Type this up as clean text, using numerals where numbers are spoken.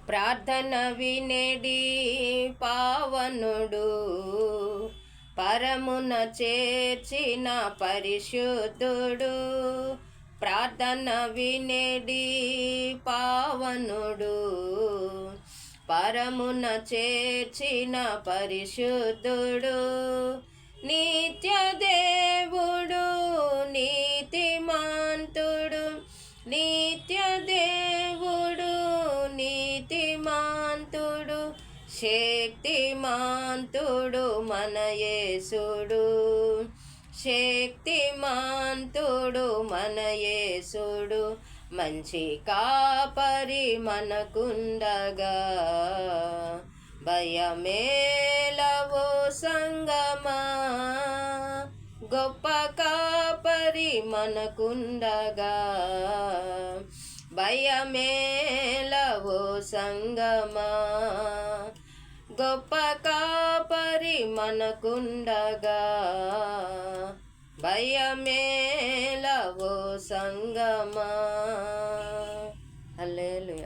ప్రార్థన వినేడి పావనుడు, పరమున చేర్చిన పరిశుద్ధుడు. ప్రార్థన వినేడి పావనుడు, పరమున చేర్చిన పరిశుద్ధుడు. నిత్య దేవుడు, నీతిమంతుడు, నిత్య దేవుడు, నీతిమంతుడు, శక్తిమంతుడు మన యేసుడు. శక్తిమంతుడు మన యేసుడు. మంచి కాపరి మనకుండగా భయమేలవో సంగమా. గొప్ప కాపరి మనకుండగా భయమేలవో సంగమా. గొప్ప కాపరి మనకుండగా భయమేలవో సంగమా. హల్లెలూయా.